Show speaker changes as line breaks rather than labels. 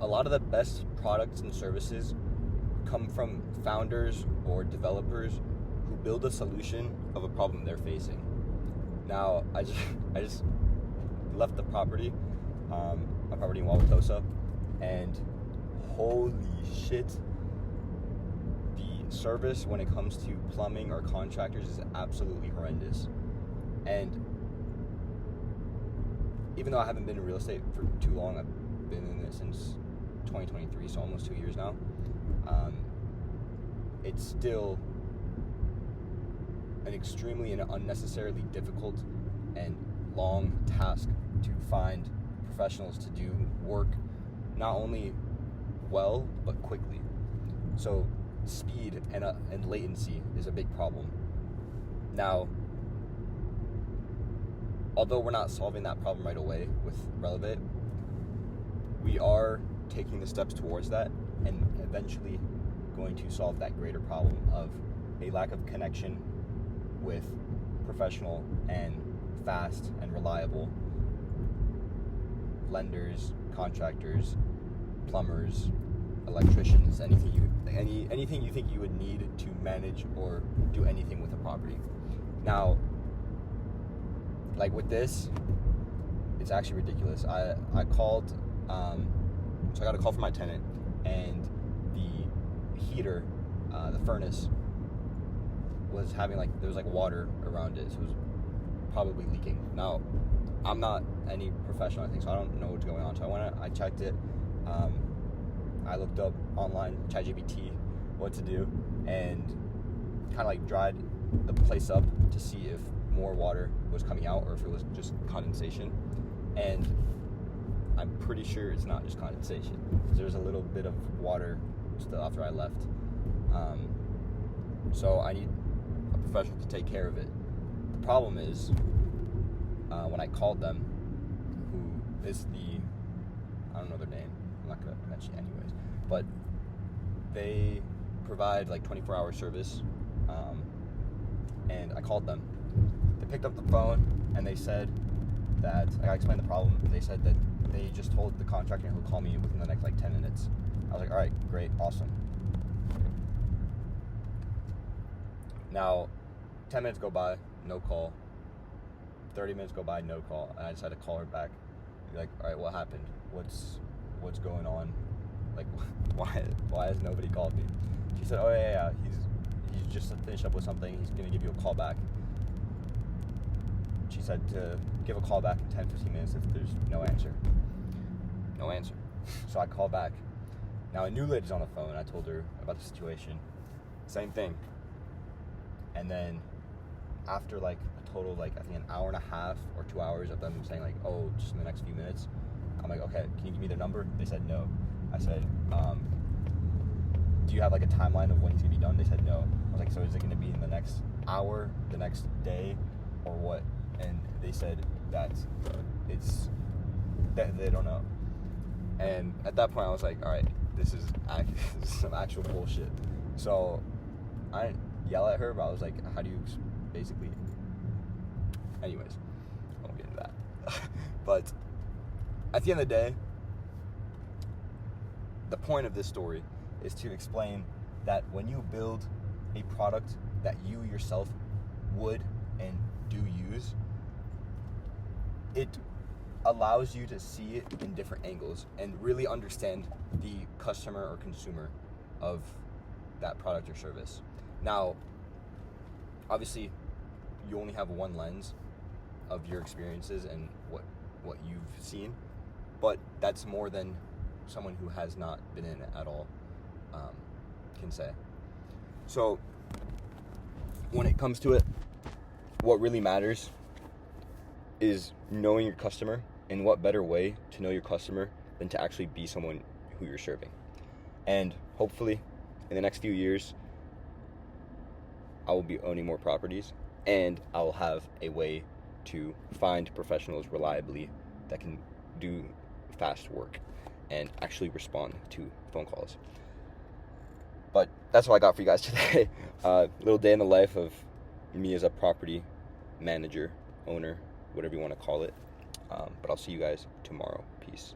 a lot of the best products and services come from founders or developers who build a solution of a problem they're facing. Now, I just left the property, my property in Wauwatosa, and holy shit, the service when it comes to plumbing or contractors is absolutely horrendous. And even though I haven't been in real estate for too long, I've been in it since 2023, so almost 2 years now, it's still an extremely and unnecessarily difficult and long task to find professionals to do work not only well but quickly. So speed and latency is a big problem. Now, although we're not solving that problem right away with Relevate, we are taking the steps towards that and eventually going to solve that greater problem of a lack of connection with professional and fast and reliable lenders, contractors, plumbers, electricians, anything you think you would need to manage or do anything with a property. Now, like with this, it's actually ridiculous. I called, so I got a call from my tenant, and the heater, the furnace, was having there was water around it, so it was probably leaking. Now, I'm not any professional, I think, so I don't know what's going on. So I checked it. I looked up online, ChatGPT, what to do, and kind of dried the place up to see if more water was coming out or if it was just condensation. And I'm pretty sure it's not just condensation, because there's a little bit of water still after I left. So I need a professional to take care of it. The problem is, when I called them, who is I don't know their name, I'm not going to mention it anyways, but they provide 24-hour service, and I called them. They picked up the phone, and they said that, I explained the problem, they said that they just told the contractor he'll call me within the next 10 minutes. I was like, alright, great, awesome. Now, 10 minutes go by, no call. 30 minutes go by, no call. And I decided to call her back. Be like, alright, what happened? What's going on? Why has nobody called me? She said, oh yeah, he's just finished up with something. He's gonna give you a call back. She said to give a call back in 10-15 minutes if there's no answer. No answer. So I call back. Now, a new lady's on the phone. I told her about the situation. Same thing. And then after a total I think an hour and a half or 2 hours of them saying oh, just in the next few minutes, I'm like, okay, can you give me their number? They said no. I said, do you have a timeline of when he's gonna be done? They said no. I was like, so is it gonna be in the next hour, the next day, or what? And they said that they don't know. And at that point I was like, all right, this is some actual bullshit. So I didn't yell at her, but I was like, how do you basically, anyways, I won't get into that. But at the end of the day, the point of this story is to explain that when you build a product that you yourself would and do use, it allows you to see it in different angles and really understand the customer or consumer of that product or service. Now, obviously, you only have one lens of your experiences and what you've seen, but that's more than someone who has not been in it at all can say. So, when it comes to it, what really matters is knowing your customer, and what better way to know your customer than to actually be someone who you're serving. And hopefully, in the next few years, I will be owning more properties, and I will have a way to find professionals reliably that can do fast work and actually respond to phone calls. But that's all I got for you guys today. Little day in the life of me as a property manager, owner, whatever you want to call it. But I'll see you guys tomorrow. Peace.